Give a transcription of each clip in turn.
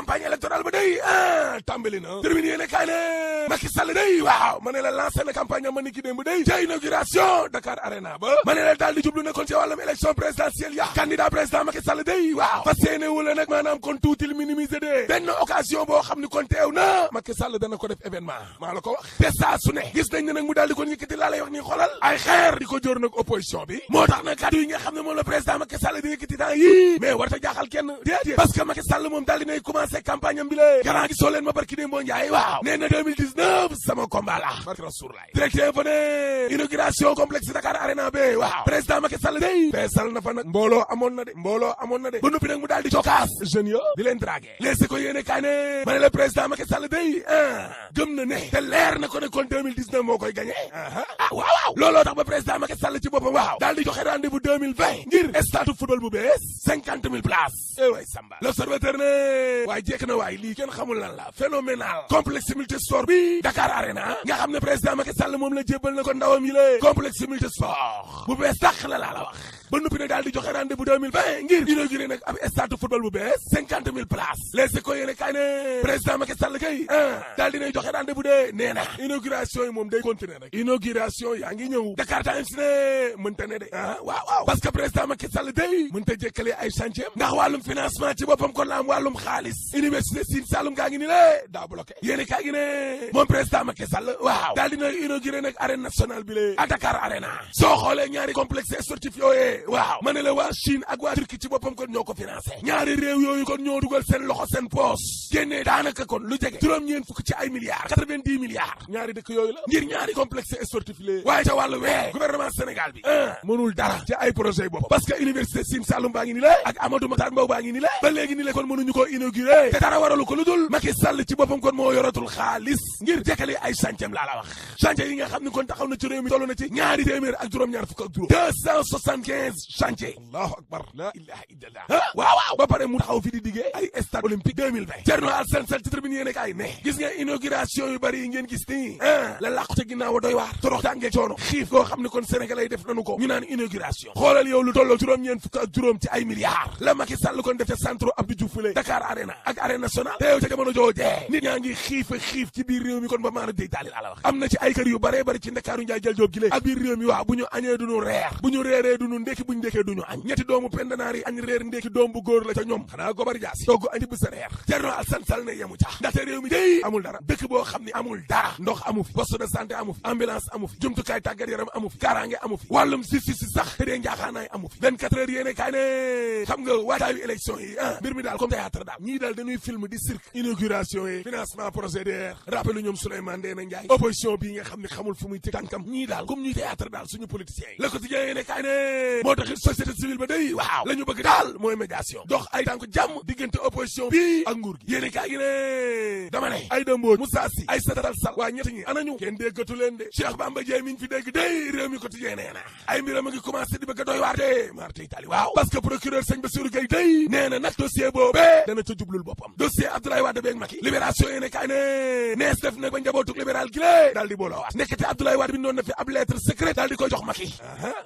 campagne électorale ba day tàmbali na terminé yéene kaay ne Macky Sall day waaw ma ne la lancé na campagne am ma ni ki démb day ca inauguration Dakar Arena ba ma ne la daal di jublu na kon ci wàllum élection présidentielle ya candidat président Macky Sall day waaw fas yéene wu la nag maanaam kon tuutil minimiser de benn occasion boo xam ni kon teew na Macky Sall dana ko def événement maa la ko wax te saa su ne gis nañ ne nag mu daal di ko yëkkati laa lay wax ni xolal ay xeer di ko jóor nag opposition bi moo tax nag kàddu yi nga xam ne moom la président Macky Sall di yëkkati temps yii mais war ta jaaxal kenn déedéet parce que Macky Sall moom daal dinay commencé campagne am bi la garant gi soo leen ma barki dee mboo njaay waaw nee na 2019 sama combat la barki Rasoulaay directeur fa ne inauguration complexe Dakar Arena ba waaw président Macky Sall day feesal na fa nag mbooloo amoon na de ba noppi nag mu daal di cokaas jeunes yo di leen dragué léegi ko yéene kaay ne ma ne la président Macky Sall day gëm na ne te leer na ko ne kon 2019 moo koy gagné waaw looloo tax ba président Macky Sall ci boppam waaw daal di joxe rendez-vous 2020 ngir stade football bu bees 50 000 places waay Samba l'observateur ne waaye jekk na waay lii kenn xamul lan la phénoménal complexe multisport bi Dakar Arena nga xam ne président Macky Sall moom la jébbal na ko ndawam yi la complexe multisport bu bees tax la laa la wax ba noppi nag daal di joxe rendez-vous 2020 ngir inauguré nag ab stade football bu bees 50 000 places les ko yéene kaay ne président Macky Sall kay daal dinay joxe rendez-vous de nee na inauguration yi moom day continuer rek inauguration yaa ngi ñëw Dakar Times ne mënta ne de waaw parce que président Macky Sall day mënta jékkale ay chantier ndax wàllum financement ci boppam kon la am wàllum xaalis université Sine Saloum gaa ngi ni la daa bloqué yéene kaa ngi ne moom président Macky Sall waaw daal dina inauguré nag arène nationale bi la à Dakar Arena soo xoolee ñaari complexe sportif yooyee waaw ma ne la waa Chine ak waa Turquie ci boppam kon ñoo ko financé ñaari réew yooyu kon ñoo dugal seen loxo seen poos génnee daanaka kon lu jege juróom-ñeent fukk ci ay milliards 90 milliards ñaari dëkk yooyu la ngir ñaari complexe sportif la waaye ca wàllu wee gouvernement Sénégal bi mënul dara ci ay projet boppam parce que université Sine Saloum baa ngi ni la ak Amadou Mahtar Mbow baa ngi ni la ba léegi ni la kon mënuñu koo inauguré te dara waralu ko lu dul Macky Sall ci boppam kon moo yoratul xaalis ngir jekkali ay chantier laa la wax chantier yi nga xam ne kon taxaw na ci réew mi toll na ci ñaari téeméer ak juróom-ñaar fukk ak juróom 275 chantier allahu akbar la ilaha illallah waaw ba pare mu taxaw fi di diggee ay stade olympique 2020 Thierno Alassane Sall ci tribune yéene kaay ne gis nga inauguration yu bari yi ngeen gis nii la làqu ca ginnaaw doy waar torox tàngee coono xiif goo xam ne kon sénégalais yi def nañu ko ñu naan inauguration xoolal yow lu tolloo juróom-ñeent fukk ak juróom ci ay milliards la Macky Sall kon def ca centre Abdou Diouf fule Dakar Arena ak arène nationale te yow ca jamono joojee nit ñaa ngi xiif ci biir réew mi kon ba maana day taali la wax am na ci ay kër yu bare bari ci Ndakaaru njaay jël joob gi lée ak biir réew mi waaw bu ñu añee duñu reer bu ñu reeree duñu ndékki bu ñu ndékkee duñu añ ñetti doomu pendanaar yi añ reer ndékki doom bu góor la ca ñoom xanaa gobar jaasi togg añ bu sa reer Thierno Alassane Sall ne yemu ca ndaxte réew mi day amul dara dëkk boo xam ne amul dara ndox amu fi poste de santé amu fi ambulance amu fi jumtukaay tàggat yaram amu fi kaaraange amu fi wàllum justice sax te dee njaaxaanaay amu fi 24 heures yéene kaay ne xam nga waajtaayu élection yi mbir mi daal comme théâtre daal ñii daal dañuy film di cirque inauguration yi financement procédure rappelu ñoom Souleymane Ndéné Ndiaye opposition bi nga xam ne xamul fu muy teg tànkam ñii daal comme ñuy théâtre daal suñu politiciens yi Le Quotidien yéene kaay ne moo taxit société civile ba day waaw la ñu bëgg daal mooy médiation dox ay tànk jàmm diggante opposition bi ak nguur gi yéene kaay gi ne dama ne ay dëmboo Moussa Sy ay Aïssata Tall Sall waa ñett ñi anañu kenn déggatu leen de Cheikh Bamba Dièye mi ngi fi dégg day réew mi Quotidien nee na ay mbiram a ngi commencé di bëgg a doy waar de marte itali waaw parce que procureur Sëñ Bassirou Gueye day nee na nag dossier boobee dana ca jublul boppam dossier Abdoulaye Wade beeg Macky libération yéene kaay ne nees def nag ba njabootuk libéral gi lée daal di booloowaat nekkate Abdoulaye Wade bi doon na fi ab lettre secret daal di koy jox Macky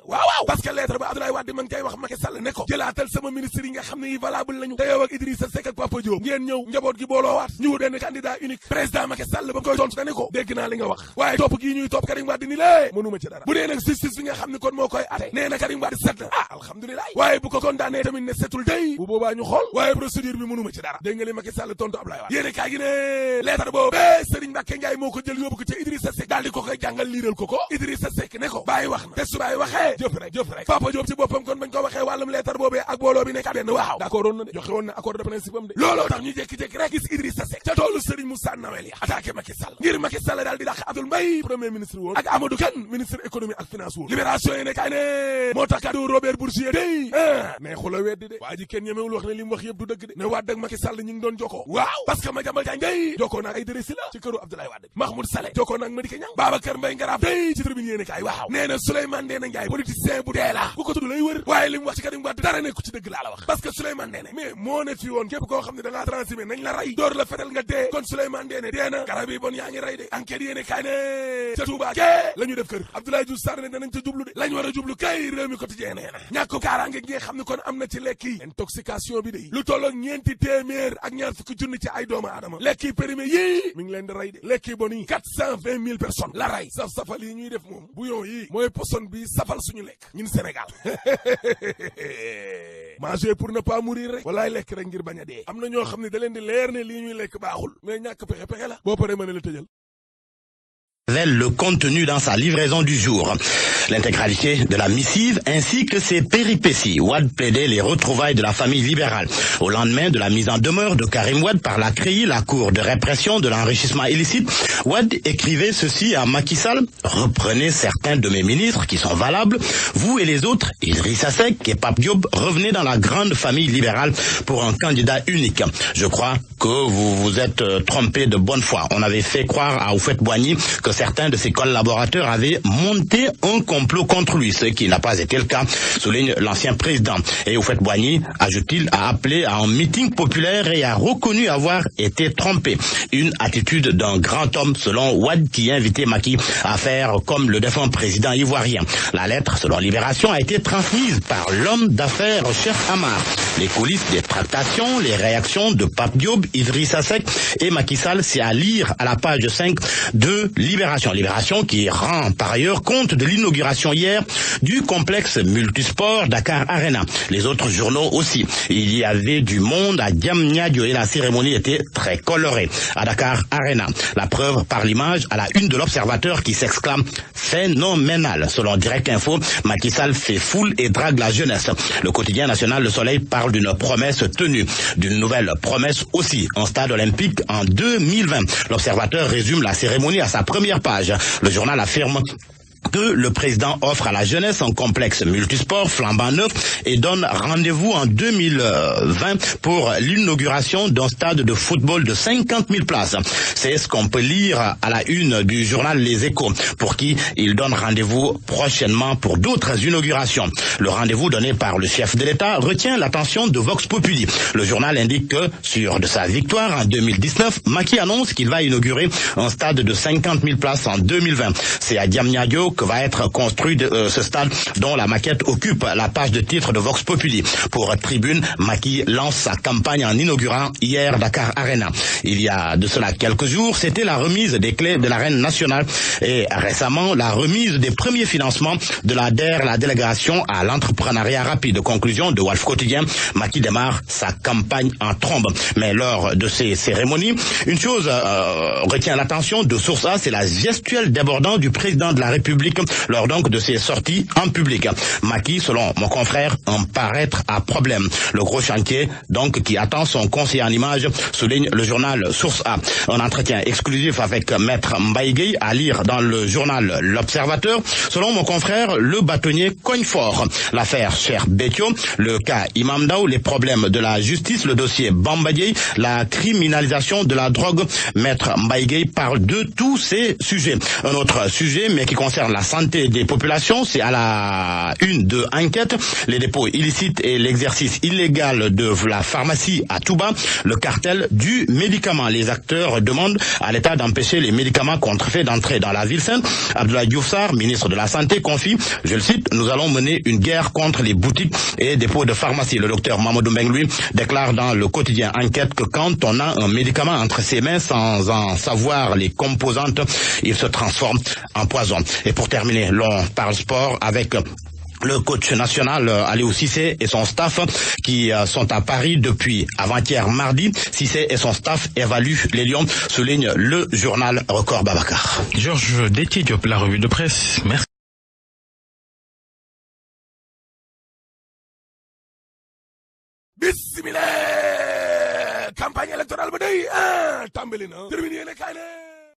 waaw parce que lettre ba Abdoulaye Wade ma ngi koy wax Macky Sall ne ko jëlaatal sama ministre yi nga xam ne yi valable lañu te yow ak Idrissa Seck ak Papa Diop ngeen ñëw njaboot gi booloowaat ñu benn candidat unique président Macky Sall ba mu koy tontu ne ko dégg naa li nga wax waaye topp gii ñuy topp Karim Wade ni lée mënuma ci dara bu dee nag justice bi nga xam ne kon moo koy ate nee na Karim Wade set na alhamdulilah waaye bu ko condamné tamit ne setul day bu boobaa ñu xool waaye procédure bi mënuma ci dara dégg nga li Macky Sall tontu Abdoulaye Wade yéene kaa gi ne lettre boobu Serigne Mbacké Ndiaye moo ko jël yóbbu ko ca Idrissa Seck daal di ko koy jàngal liiral ko Idrissa Seck ne ko bàyyi wax na te su bàyyi waxee jëf rek Papa Diop ci boppam kon bañ ko waxee wàllum lettre boobee ak booloo bi nekk benn waaw d'accord woon na de joxe woon na accord de principe am de looloo tax ñu jékki-jékki rek gis Idrissa Seck ca toolu Serigne Moussa Nawel ya attaqué Macky Sall ngir Macky Sall daal di dàq Abdoul Mbaye premier ministre woon ak Amadou Kane ministre économie ak finance woon libération yi ne kay ne moo tax kaddu Robert Bourgier day mais xula weddi de waa ji kenn ñemewul wax ne li mu wax yëpp du dëgg de ne Wade ak Macky Sall ñu ngi doon jokkoo waaw parce que Madiambal Diagne day jokkoo naag ay dërësi la ci këru Abdoulaye Wade Mahmoud Saleh jokkoo naag Madické Niang Babacar Mbaye Ngaraaf day ci tribune yéene kaay waaw nee na Souleymane Ndéné Ndiaye politicien bu dee la ku ko tudd lay wër waaye li mu wax ci Karim Wade dara nekku ci dëgg laa la wax parce que Souleymane Ndéné mais moo ne fi woon képp koo xam ne da ngaa transhumé nañ la rey door la fetal nga dee kon Souleymane Ndéné dee na garab yi bon yaa ngi rey de enquête yéene kaay ne ca Touba ke la ñu def kër Abdoulaye Diouf Sarr ne danañ ca jublu de lañ war a jublu kay réew mi quotidien nee na ñàkk kaaraange gi nga xam ne kon am na ci lekk yi intoxication bi de lu tolloog ñeenti téeméer ak ñaar fukki junni ci ay doomu aadama lekk yi périmé yii mi ngi leen di rey de lekk yi bon yi 420 000 personnes la rey saf-safal yi ñuy def moom bouillon yi mooy poson bi safal suñu lekk ñun Sénégal manger pour ne pas mourir rek walaay lekk rek ngir bañ a dee am na ñoo xam ne da leen di leer ne lii ñuy lekk baaxul mais ñàkk pexe la boo paree mën a la tëjal Le contenu dans sa livraison du jour. L'intégralité de la missive ainsi que ses péripéties. Wade plaidait les retrouvailles de la famille libérale. Au lendemain de la mise en demeure de Karim Wade par la CREI, la Cour de répression de l'enrichissement illicite, Wade écrivait ceci à Macky Sall. Reprenez certains de mes ministres qui sont valables. Vous et les autres, Idrissa Seck et Pape Diop, revenez dans la grande famille libérale pour un candidat unique. Je crois que vous vous êtes trompé de bonne foi. On avait fait croire à Houphouët-Boigny que certains de ses collaborateurs avaient monté un complot contre lui, ce qui n'a pas été le cas, souligne l'ancien président. Et Houphouët-Boigny, ajoute-t-il, a appelé à un meeting populaire et a reconnu avoir été trompé. Une attitude d'un grand homme, selon Wade, qui invitait Macky à faire comme le défunt président ivoirien. La lettre, selon Libération, a été transmise par l'homme d'affaires Cheikh Amar. Les coulisses des tractations, les réactions de Pape Diop, Idrissa Seck et Macky Sall, c'est à lire à la page 5 de Libération qui rend par ailleurs compte de l'inauguration hier du complexe multisport Dakar Arena. Les autres journaux aussi. Il y avait du monde à Diamniadio et la cérémonie était très colorée à Dakar Arena. La preuve par l'image à la une de l'Observateur qui s'exclame phénoménal. Selon Direct Info, Macky Sall fait foule et drague la jeunesse. Le quotidien national Le Soleil parle d'une promesse tenue, d'une nouvelle promesse aussi, un stade olympique en 2020. L'Observateur résume la cérémonie à sa première page. Le journal affirme que le président offre à la jeunesse un complexe multisport flambant neuf et donne rendez-vous en 2020 pour l'inauguration d'un stade de football de 50 000 places. C'est ce qu'on peut lire à la une du journal Les Échos, pour qui il donne rendez-vous prochainement pour d'autres inaugurations. Le rendez-vous donné par le chef de l'État retient l'attention de Vox Populi. Le journal indique que, sûr de sa victoire en 2019, Macky annonce qu'il va inaugurer un stade de 50 000 places en 2020. C'est à Diamniadio que va être construit ce stade dont la maquette occupe la page de titre de Vox Populi. Pour Tribune, Macky lance sa campagne en inaugurant hier Dakar Arena. Il y a de cela quelques jours, c'était la remise des clés de l'arène nationale et récemment la remise des premiers financements de la DER, la délégation à l'entrepreneuriat rapide. Conclusion de Walf Quotidien, Macky démarre sa campagne en trombe. Mais lors de ces cérémonies, une chose retient l'attention de Source A, c'est la gestuelle débordante du président de la République lors donc de ses sorties en public. Macky, selon mon confrère, en paraître à problème. Le gros chantier, donc, qui attend son conseiller en images, souligne le journal Source A. Un entretien exclusif avec Maître Mbaye Gueye à lire dans le journal L'Observateur. Selon mon confrère, le bâtonnier cogne fort. L'affaire Cheikh Béthio, le cas Imam Ndao, les problèmes de la justice, le dossier Bamba Dièye, la criminalisation de la drogue. Maître Mbaye Gueye parle de tous ces sujets. Un autre sujet, mais qui concerne la santé des populations, c'est à la une de Enquête, les dépôts illicites et l'exercice illégal de la pharmacie à Touba, le cartel du médicament. Les acteurs demandent à l'État d'empêcher les médicaments contrefaits d'entrer dans la ville sainte. Abdoulaye Diouf Sarr, ministre de la Santé, confie, je le cite, nous allons mener une guerre contre les boutiques et dépôts de pharmacie. Le docteur Mamadou Mbengue, lui, déclare dans le quotidien Enquête que quand on a un médicament entre ses mains sans en savoir les composantes, il se transforme en poison. Et pour terminer, l'on parle sport avec le coach national Aliou Cissé et son staff qui sont à Paris depuis avant-hier mardi. Cissé et son staff évaluent les Lions, souligne le journal Record Babacar. Georges Détié Diop, la revue de presse. Merci. Bismillah, campagne électorale ba day tàmbali na terminé ne kay ne